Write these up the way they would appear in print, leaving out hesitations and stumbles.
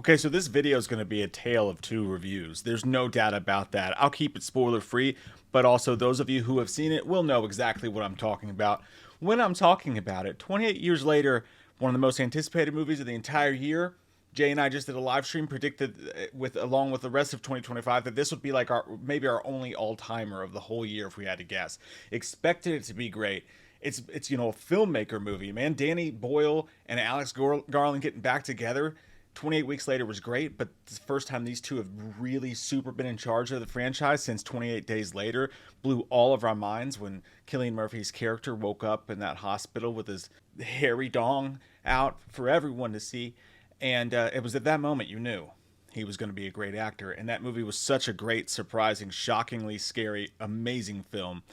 Okay, so this video is going to be a tale of two reviews. There's no doubt about that. I'll keep it spoiler free, but also those of you who have seen it will know exactly what I'm talking about when I'm talking about it. 28 years later, one of the most anticipated movies of the entire year. Jay and I just did a live stream, predicted with along with the rest of 2025 that this would be like our maybe our only all-timer of the whole year if we had to guess. Expected it to be great. It's a filmmaker movie, man. Danny Boyle and Alex Garland getting back together 28 weeks later was great, but it's the first time these two have really super been in charge of the franchise since 28 Days Later. Blew all of our minds when Cillian Murphy's character woke up in that hospital with his hairy dong out for everyone to see. And it was at that moment you knew he was going to be a great actor. And that movie was such a great, surprising, shockingly scary, amazing film.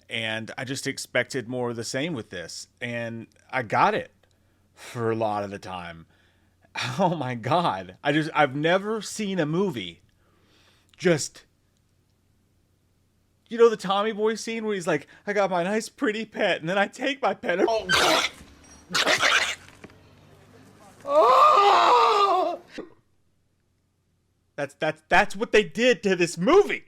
And I just expected more of the same with this. And I got it for a lot of the time. Oh my God. I've never seen a movie just, the Tommy Boy scene where he's like, I got my nice pretty pet and then I take my pet and oh! That's what they did to this movie.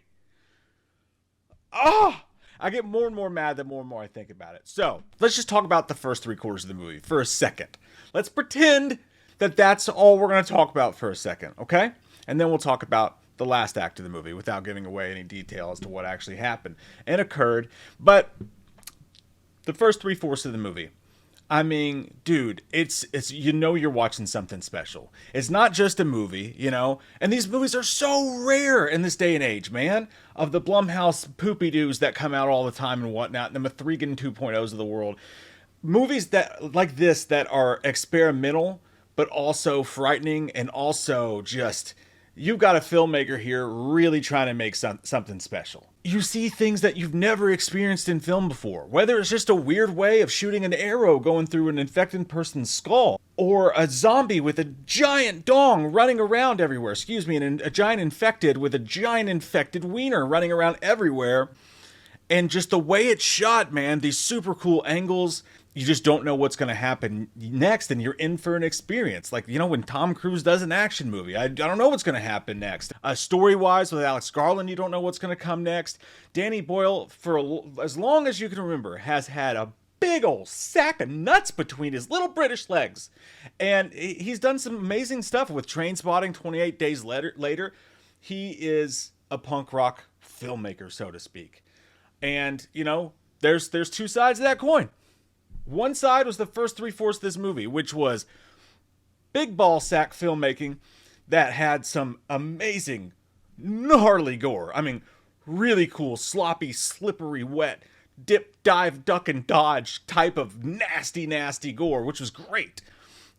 Oh, I get more and more mad the more and more I think about it. So let's just talk about the first 3/4 of the movie for a second. Let's pretend that's all we're going to talk about for a second, okay? And then we'll talk about the last act of the movie without giving away any detail as to what actually happened and occurred. But the first 3/4 of the movie, I mean, dude, it's you're watching something special. It's not just a movie, and these movies are so rare in this day and age, man, of the Blumhouse poopy-doos that come out all the time and whatnot, the Mathregan 2.0s of the world. Movies that like this that are experimental, but also frightening, and also just, you've got a filmmaker here really trying to make something special. You see things that you've never experienced in film before, whether it's just a weird way of shooting an arrow going through an infected person's skull, or a zombie with a giant dong running around everywhere, and a giant infected with a giant infected wiener running around everywhere. And just the way it's shot, man, these super cool angles, you just don't know what's going to happen next, and you're in for an experience. Like, when Tom Cruise does an action movie, I don't know what's going to happen next. Story-wise, with Alex Garland, you don't know what's going to come next. Danny Boyle, for as long as you can remember, has had a big old sack of nuts between his little British legs. And he's done some amazing stuff with Trainspotting 28 Days Later. He is a punk rock filmmaker, so to speak. And, there's two sides of that coin. One side was the first 3/4 of this movie, which was big ball sack filmmaking that had some amazing, gnarly gore. I mean, really cool, sloppy, slippery, wet, dip, dive, duck, and dodge type of nasty, nasty gore, which was great.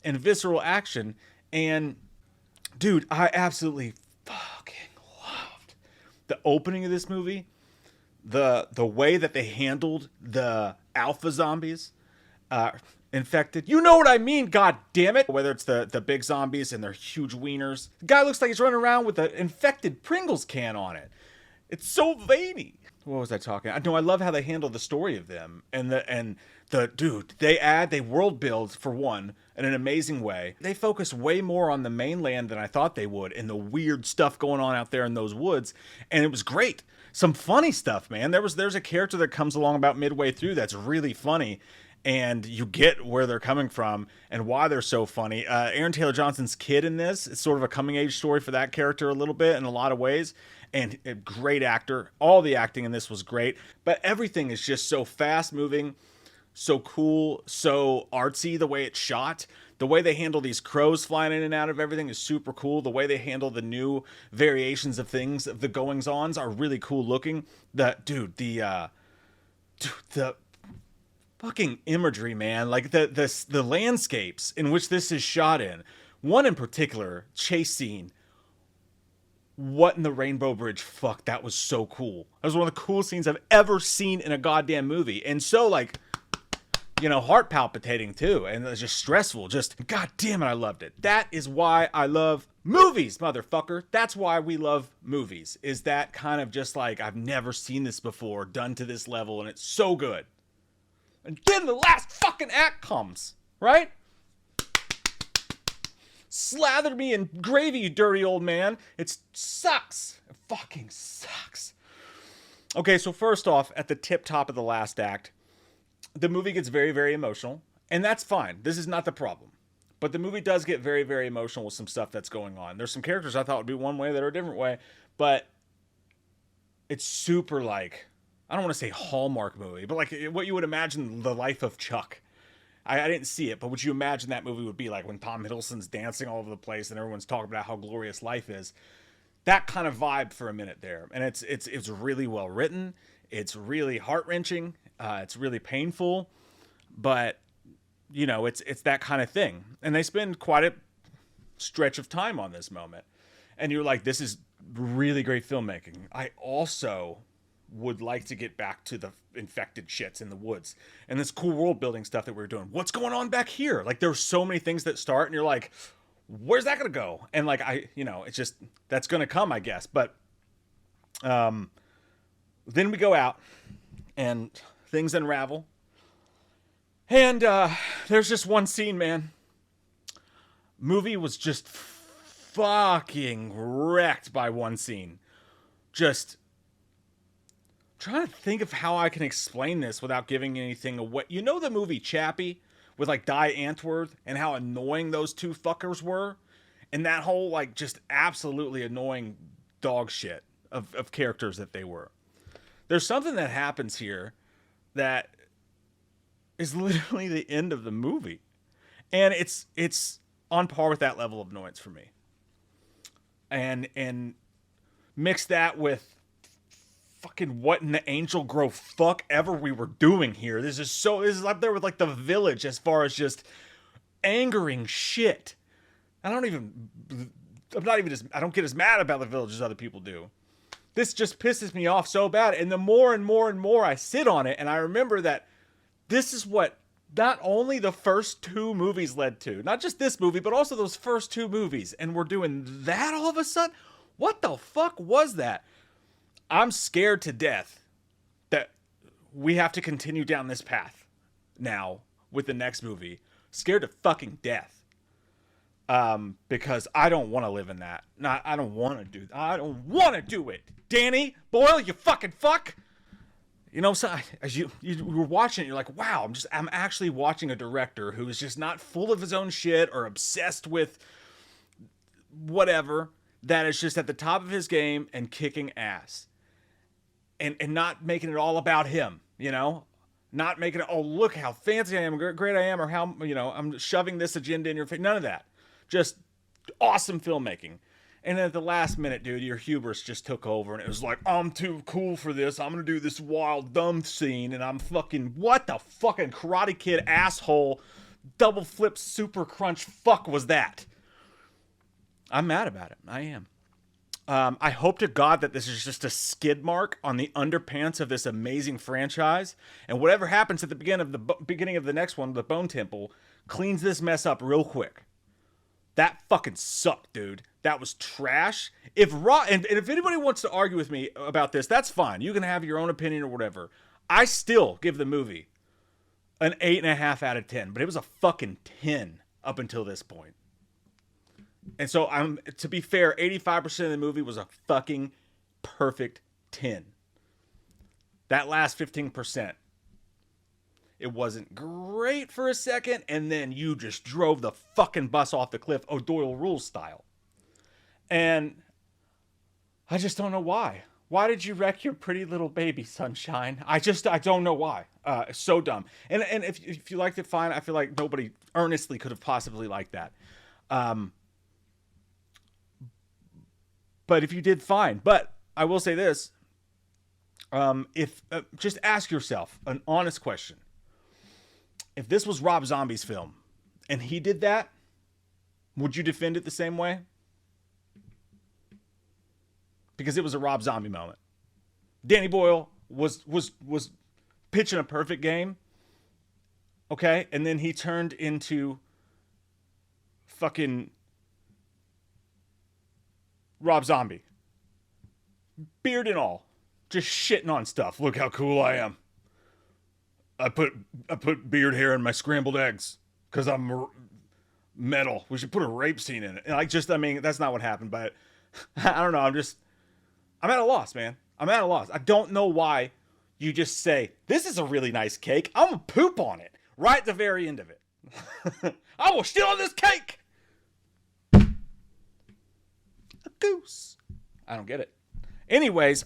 And visceral action. And, dude, I absolutely fucking loved the opening of this movie. The way that they handled the alpha zombies. Infected. You know what I mean, god damn it. Whether it's the big zombies and their huge wieners. The guy looks like he's running around with an infected Pringles can on it. It's so veiny. What was I talking? I love how they handle the story of them. And the dude, they world build for one in an amazing way. They focus way more on the mainland than I thought they would, and the weird stuff going on out there in those woods. And it was great. Some funny stuff, man. There's a character that comes along about midway through that's really funny. And you get where they're coming from and why they're so funny. Aaron Taylor Johnson's kid in this, it's sort of a coming age story for that character a little bit in a lot of ways. And a great actor. All the acting in this was great. But everything is just so fast moving, so cool, so artsy the way it's shot. The way they handle these crows flying in and out of everything is super cool. The way they handle the new variations of things, of the goings-ons, are really cool looking. The fucking imagery, man. Like the landscapes in which this is shot in. One in particular, chase scene. What in the Rainbow Bridge? Fuck, that was so cool. That was one of the coolest scenes I've ever seen in a goddamn movie. And so, heart palpitating too. And it was just stressful. Just, god damn it, I loved it. That is why I love movies, motherfucker. That's why we love movies. Is that kind of just like, I've never seen this before, done to this level, and it's so good. And then the last fucking act comes, right? Slather me in gravy, you dirty old man. It sucks. It fucking sucks. Okay, so first off, at the tip top of the last act, the movie gets very, very emotional, and that's fine. This is not the problem. But the movie does get very, very emotional with some stuff that's going on. There's some characters I thought would be one way that are a different way, but it's super like, I don't want to say Hallmark movie, but like what you would imagine the life of Chuck. I didn't see it, but what you imagine that movie would be like when Tom Hiddleston's dancing all over the place and everyone's talking about how glorious life is. That kind of vibe for a minute there. And it's really well written. It's really heart-wrenching. It's really painful, but you know, it's that kind of thing. And they spend quite a stretch of time on this moment. And you're like, this is really great filmmaking. I also would like to get back to the infected shits in the woods and this cool world building stuff that we were doing. What's going on back here? Like, there's so many things that start and you're like, where's that going to go? And like, it's just, that's going to come, I guess. But, then we go out and things unravel. And, there's just one scene, man. Movie was just fucking wrecked by one scene. Just trying to think of how I can explain this without giving anything away. You know the movie Chappie with like Di Antwoord and how annoying those two fuckers were? And that whole like just absolutely annoying dog shit of characters that they were. There's something that happens here that is literally the end of the movie. And it's on par with that level of annoyance for me. And mix that with fucking what in the Angel Grove fuck ever we were doing here. This is up there with like The Village as far as just angering shit. I don't get as mad about The Village as other people do. This just pisses me off so bad. And the more and more and more I sit on it, and I remember that this is what not only the first two movies led to, not just this movie, but also those first two movies. And we're doing that all of a sudden? What the fuck was that? I'm scared to death that we have to continue down this path now with the next movie. Scared to fucking death. Because I don't want to live in that. I don't want to do it. Danny Boyle, you fucking fuck. You know, so as you were watching it, you're like, wow, I'm actually watching a director who is just not full of his own shit or obsessed with whatever, that is just at the top of his game and kicking ass. And not making it all about him, you know? Not making it, oh, look how fancy I am, great I am, or how, you know, I'm shoving this agenda in your face. None of that. Just awesome filmmaking. And then at the last minute, dude, your hubris just took over, and it was like, I'm too cool for this. I'm going to do this wild, dumb scene, and I'm fucking, what the fucking Karate Kid asshole double flip super crunch fuck was that? I'm mad about it. I am. I hope to God that this is just a skid mark on the underpants of this amazing franchise. And whatever happens at the beginning of the next one, the Bone Temple, cleans this mess up real quick. That fucking sucked, dude. That was trash. If anybody wants to argue with me about this, that's fine. You can have your own opinion or whatever. I still give the movie an 8.5 out of 10. But it was a fucking 10 up until this point. And so, to be fair, 85% of the movie was a fucking perfect 10. That last 15%, it wasn't great for a second, and then you just drove the fucking bus off the cliff, O'Doyle Rules style. And I just don't know why. Why did you wreck your pretty little baby, Sunshine? I don't know why. It's so dumb. And if you liked it, fine. I feel like nobody earnestly could have possibly liked that. But if you did, fine. But I will say this. Just ask yourself an honest question. If this was Rob Zombie's film and he did that, would you defend it the same way? Because it was a Rob Zombie moment. Danny Boyle was pitching a perfect game. Okay? And then he turned into fucking Rob Zombie. Beard and all. Just shitting on stuff. Look how cool I am. I put beard hair in my scrambled eggs because I'm metal. We should put a rape scene in it. And I mean, that's not what happened, but I don't know. I'm at a loss, man. I'm at a loss. I don't know why you just say, this is a really nice cake. I'm going to poop on it right at the very end of it. I will steal on this cake. A goose. I don't get it. Anyways,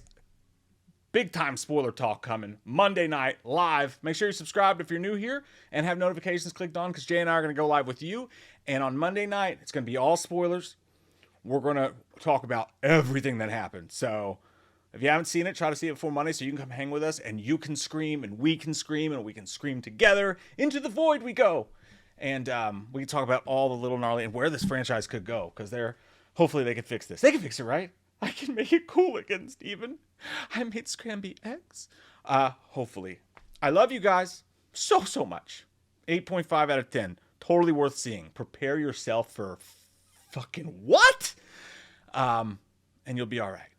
big time spoiler talk coming Monday night live. Make sure you're subscribed if you're new here and have notifications clicked on, because Jay and I are going to go live with you. And on Monday night, it's going to be all spoilers. We're going to talk about everything that happened. So if you haven't seen it, try to see it before Monday so you can come hang with us and you can scream and we can scream together. Into the void we go. And we can talk about all the little gnarly and where this franchise could go, because hopefully they can fix this. They can fix it, right? I can make it cool again, Steven. I made Scramby eggs. Hopefully. I love you guys so much. 8.5 out of 10. Totally worth seeing. Prepare yourself for fucking what? And you'll be all right.